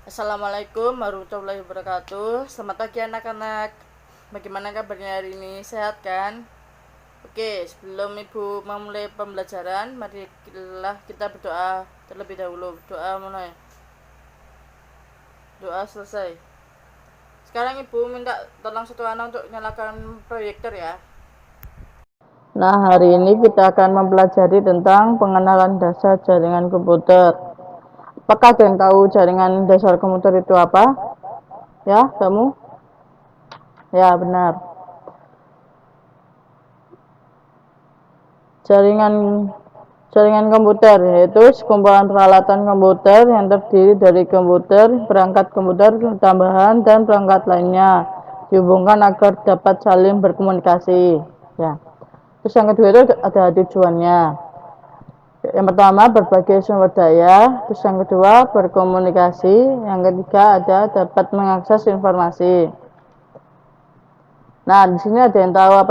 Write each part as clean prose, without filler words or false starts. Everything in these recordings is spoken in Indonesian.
Assalamualaikum warahmatullahi wabarakatuh. Selamat pagi anak-anak. Bagaimana kabarnya hari ini? Sehat kan? Oke, sebelum ibu memulai pembelajaran, marilah kita berdoa terlebih dahulu. Doa mulai. Doa selesai. Sekarang ibu minta tolong satu anak untuk nyalakan proyektor ya. Nah, hari ini kita akan mempelajari tentang pengenalan dasar jaringan komputer. Apakah ada yang tahu jaringan dasar komputer itu apa? Ya, kamu? Ya, benar. Jaringan komputer yaitu sekumpulan peralatan komputer yang terdiri dari komputer, perangkat komputer tambahan, dan perangkat lainnya dihubungkan agar dapat saling berkomunikasi. Ya. Terus yang kedua itu ada tujuannya. Yang pertama berbagi sumber daya, terus yang kedua berkomunikasi, yang ketiga ada dapat mengakses informasi. Nah, di sini ada yang tahu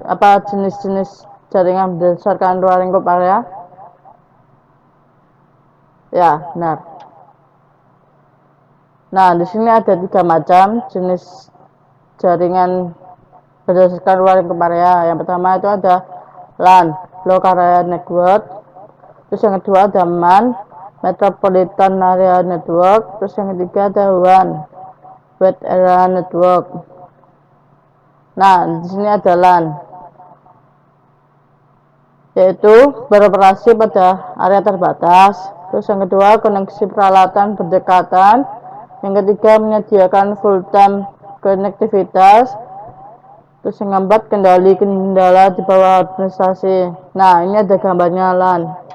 apa jenis-jenis jaringan berdasarkan ruang lingkup area? Ya, benar. Nah, di sini ada 3 macam jenis jaringan berdasarkan ruang lingkup area. Yang pertama itu ada LAN, Local Area Network. Terus yang kedua ada MAN, Metropolitan Area Network. Terus yang ketiga ada WAN, Wide Area Network. Nah, di sini ada LAN, yaitu beroperasi pada area terbatas. Terus yang kedua koneksi peralatan berdekatan. Yang ketiga menyediakan full time konektivitas. Terus yang keempat kendala di bawah administrasi. Nah, ini ada gambarnya LAN.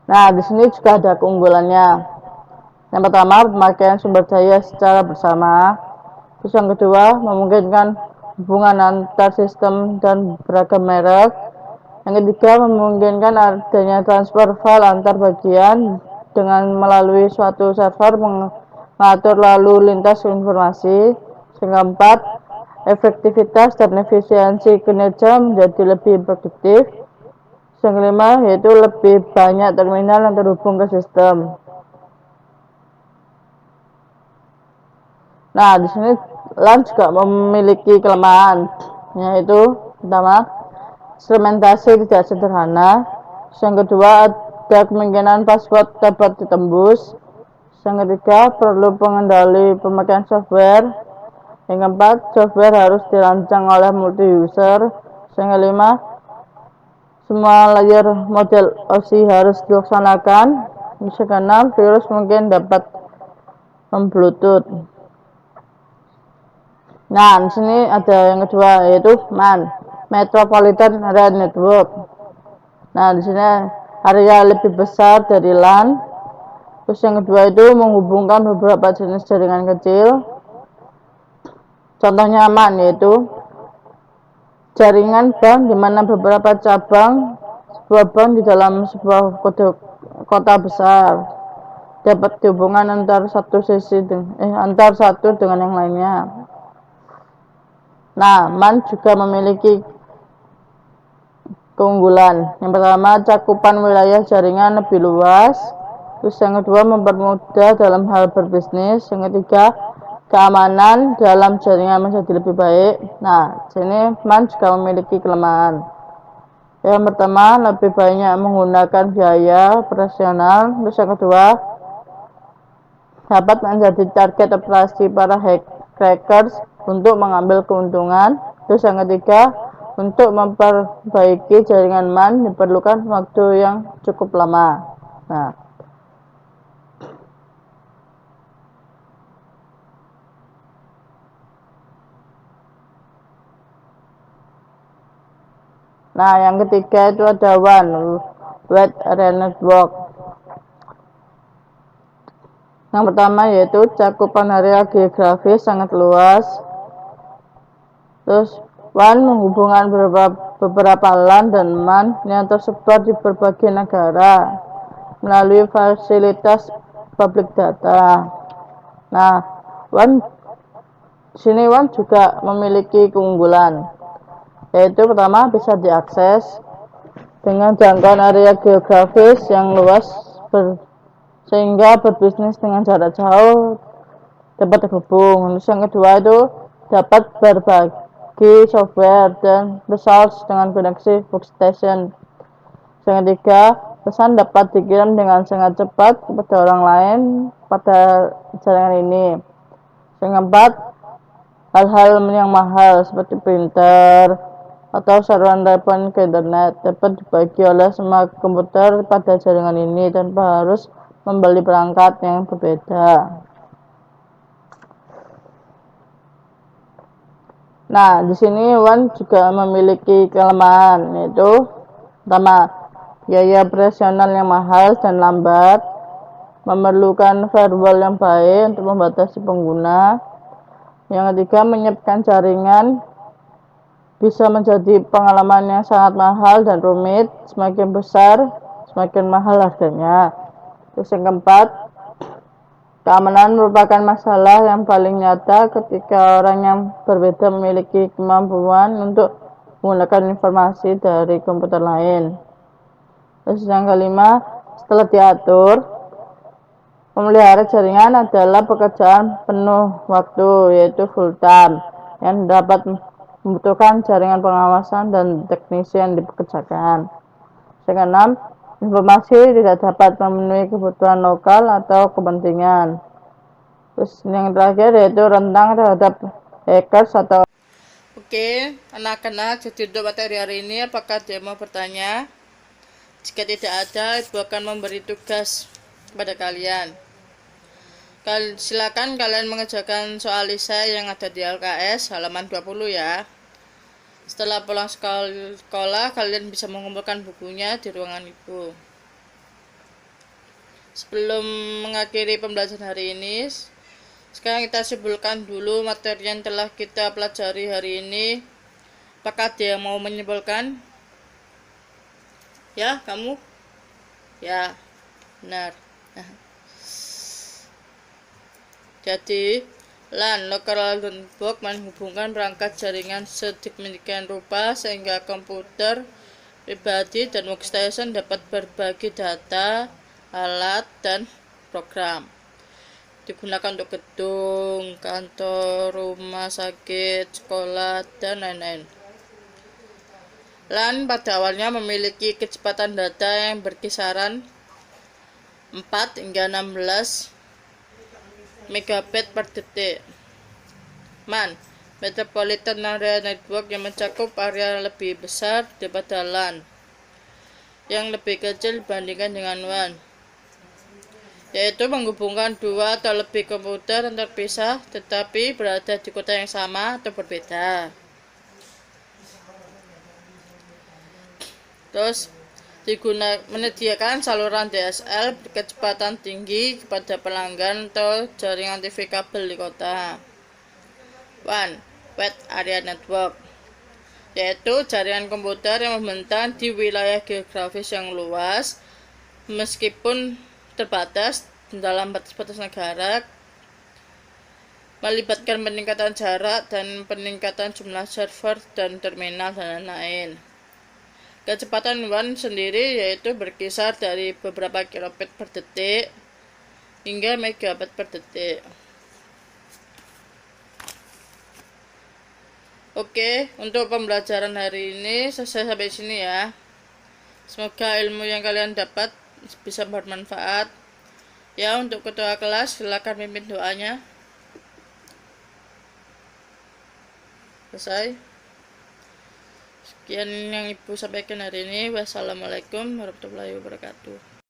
Nah, di sini juga ada keunggulannya. Yang pertama pemakaian sumber daya secara bersama. Terus yang kedua memungkinkan hubungan antar sistem dan beragam merek. Yang ketiga memungkinkan adanya transfer file antar bagian dengan melalui suatu server mengatur lalu lintas informasi. Yang keempat, efektivitas dan efisiensi kinerja menjadi lebih produktif. Yang kelima yaitu lebih banyak terminal yang terhubung ke sistem. Nah, di sini LAN juga memiliki kelemahan, yaitu pertama, instrumentasi tidak sederhana. Yang kedua, ada kemungkinan password dapat ditembus. Yang ketiga, perlu pengendali pemakaian software. Yang keempat, software harus dirancang oleh multi user. Yang kelima, semua layer model OSI harus dilaksanakan. Yang keenam, virus mungkin dapat membluetooth. Nah, di sini ada yang kedua yaitu MAN, Metropolitan Area Network. Nah, di sini area lebih besar dari LAN. Terus yang kedua itu menghubungkan beberapa jenis jaringan kecil. Contohnya MAN yaitu jaringan bank di mana beberapa cabang sebuah bank di dalam sebuah kota besar dapat dihubungkan antar satu dengan yang lainnya. Nah, MAN juga memiliki keunggulan. Yang pertama, cakupan wilayah jaringan lebih luas. Terus yang kedua, mempermudah dalam hal berbisnis. Yang ketiga, keamanan dalam jaringan menjadi lebih baik. Nah, sini MAN juga memiliki kelemahan. Yang pertama, lebih banyak menggunakan biaya operasional. Terus yang kedua, dapat menjadi target operasi para hackers untuk mengambil keuntungan. Terus yang ketiga, untuk memperbaiki jaringan MAN diperlukan waktu yang cukup lama. Nah, yang ketiga itu ada WAN, Wide Area Network. Yang pertama yaitu cakupan area geografis sangat luas. Terus WAN menghubungkan beberapa LAN dan MAN yang tersebar di berbagai negara melalui fasilitas public data. Nah, sini WAN juga memiliki keunggulan, yaitu pertama bisa diakses dengan jangkauan area geografis yang luas sehingga berbisnis dengan jarak jauh dapat terhubung. Terus yang kedua itu dapat berbagi software dan results dengan koneksi workstation. Yang ketiga, pesan dapat dikirim dengan sangat cepat kepada orang lain pada jaringan ini. Yang keempat, hal-hal yang mahal seperti printer atau saluran telepon ke internet dapat dibagi oleh semua komputer pada jaringan ini tanpa harus membeli perangkat yang berbeda. Nah, di sini WAN juga memiliki kelemahan, yaitu pertama, biaya operasional yang mahal dan lambat, memerlukan firewall yang baik untuk membatasi pengguna. Yang ketiga, menyiapkan jaringan bisa menjadi pengalaman yang sangat mahal dan rumit. Semakin besar, semakin mahal harganya. Terus yang keempat, keamanan merupakan masalah yang paling nyata ketika orang yang berbeda memiliki kemampuan untuk menggunakan informasi dari komputer lain. Terus yang kelima, setelah diatur, memelihara jaringan adalah pekerjaan penuh waktu, yaitu full time, yang dapat membutuhkan jaringan pengawasan dan teknisi yang dipekerjakan. Yang keenam, informasi tidak dapat memenuhi kebutuhan lokal atau kepentingan. Terus yang terakhir yaitu rentang terhadap hackers atau. Oke, anak-anak, jadi untuk materi hari ini apakah dia mau bertanya? Jika tidak ada, ibu akan memberi tugas kepada kalian. Silakan kalian mengerjakan soal esai yang ada di LKS halaman 20 ya. Setelah pulang sekolah, kalian bisa mengumpulkan bukunya di ruangan ibu. Sebelum mengakhiri pembelajaran hari ini, sekarang kita simpulkan dulu materi yang telah kita pelajari hari ini. Apakah ada yang mau menyimpulkan? Ya, kamu? Ya, benar. Jadi, LAN, Local Network, menghubungkan perangkat jaringan sedemikian rupa sehingga komputer pribadi dan workstation dapat berbagi data, alat, dan program. Digunakan untuk gedung, kantor, rumah sakit, sekolah, dan lain-lain. LAN pada awalnya memiliki kecepatan data yang berkisaran 4 hingga 16 megabit per detik. MAN, Metropolitan Area Network, yang mencakup area lebih besar daripada LAN, yang lebih kecil dibandingkan dengan WAN, yaitu menghubungkan dua atau lebih komputer yang terpisah tetapi berada di kota yang sama atau berbeda. Terus menyediakan saluran DSL berkecepatan tinggi kepada pelanggan atau jaringan TV kabel di kota. WAN, Wide Area Network, yaitu jaringan komputer yang membentang di wilayah geografis yang luas meskipun terbatas dalam batas-batas negara, melibatkan peningkatan jarak dan peningkatan jumlah server dan terminal dan lain-lain. Kecepatan WAN sendiri yaitu berkisar dari beberapa kilobit per detik hingga megabit per detik. Oke, untuk pembelajaran hari ini selesai sampai sini ya. Semoga ilmu yang kalian dapat bisa bermanfaat. Ya, untuk ketua kelas silakan pimpin doanya. Selesai. Sekian yang Ibu sampaikan hari ini. Wassalamualaikum warahmatullahi wabarakatuh.